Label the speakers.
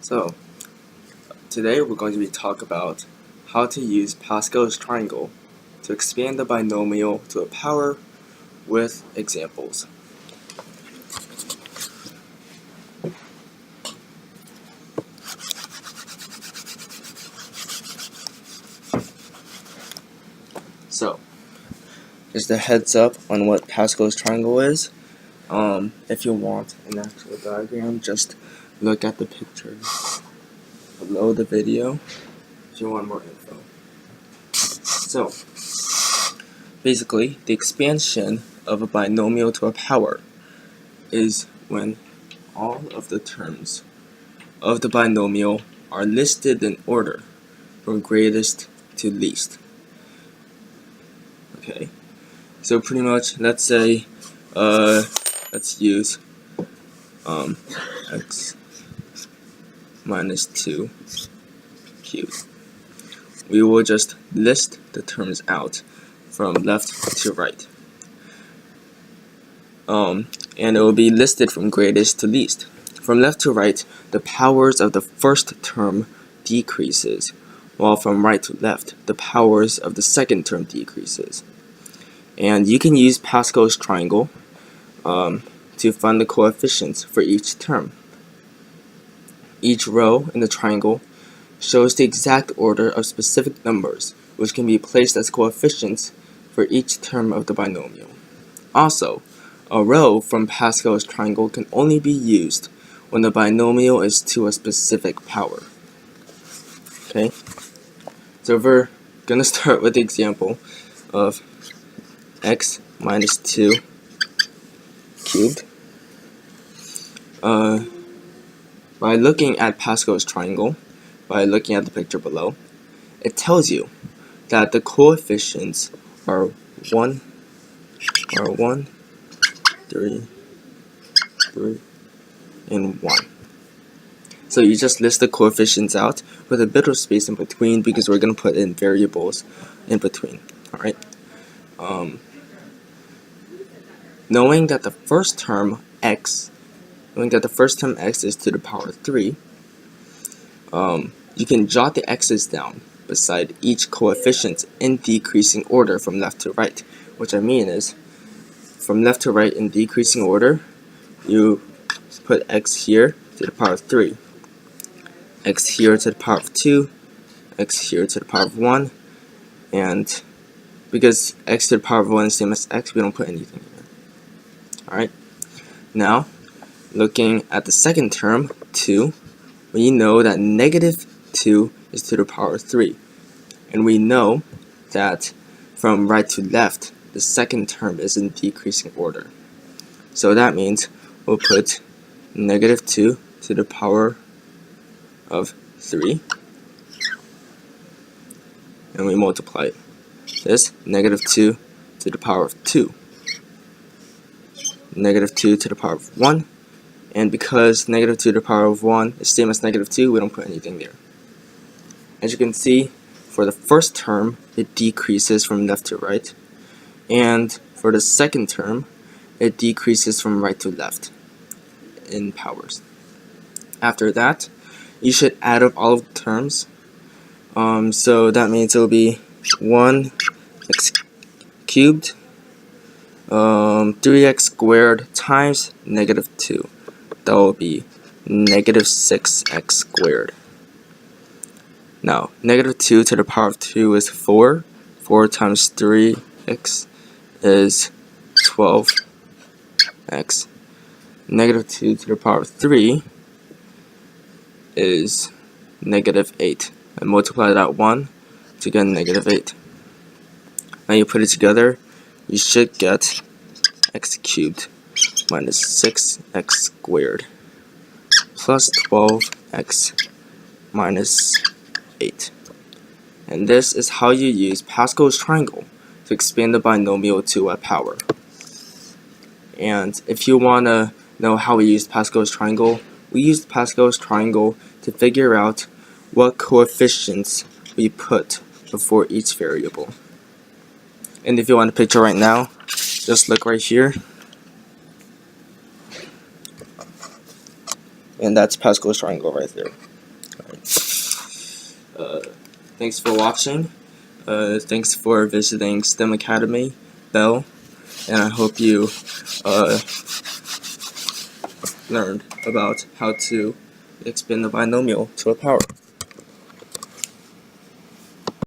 Speaker 1: So, today we're going to be talking about how to use Pascal's triangle to expand the binomial to a power with examples. So, just a heads up on what Pascal's triangle is. If you want an actual diagram, just look at the pictures below the video if you want more info. So, basically, the expansion of a binomial to a power is when all of the terms of the binomial are listed in order from greatest to least. Okay, so pretty much, let's say, let's use x minus 2 cubed. We will just list the terms out from left to right. And it will be listed from greatest to least. From left to right, the powers of the first term decreases, while from right to left, the powers of the second term decreases. And you can use Pascal's triangle to find the coefficients for each term. Each row in the triangle shows the exact order of specific numbers, which can be placed as coefficients for each term of the binomial. Also, a row from Pascal's triangle can only be used when the binomial is to a specific power. Okay, so we're gonna start with the example of x minus 2 cubed. By looking at Pascal's triangle, by looking at the picture below, it tells you that the coefficients are 1, 3, and 1. So you just list the coefficients out with a bit of space in between because we're going to put in variables in between. Alright. Knowing that the first term x is to the power 3, you can jot the x's down beside each coefficient in decreasing order from left to right. Which I mean is, from left to right in decreasing order, you put x here to the power of 3, x here to the power of 2, x here to the power of 1, and because x to the power of 1 is the same as x, we don't put anything here. Alright, now looking at the second term, 2, we know that negative 2 is to the power of 3, and we know that from right to left, the second term is in decreasing order. So that means we'll put negative 2 to the power of 3, and we multiply this, negative 2 to the power of 2, negative 2 to the power of 1, and because negative 2 to the power of 1 is the same as negative 2, we don't put anything there. As you can see, for the first term, it decreases from left to right, and for the second term, it decreases from right to left in powers. After that, you should add up all of the terms. So that means it will be 1x cubed, 3x squared times negative 2. That will be negative 6x squared. Now, negative 2 to the power of 2 is 4. 4 times 3x is 12x. Negative 2 to the power of 3 is negative 8. And multiply that 1 to get negative 8. Now you put it together, you should get x cubed minus 6x squared plus 12x minus 8. And this is how you use Pascal's triangle to expand the binomial to a power. And if you want to know how we used Pascal's triangle, we used Pascal's triangle to figure out what coefficients we put before each variable. And if you want a picture right now, just look right here. And that's Pascal's triangle right there. Thanks for watching. Thanks for visiting STEM Academy BEL, and I hope you learned about how to expand the binomial to a power.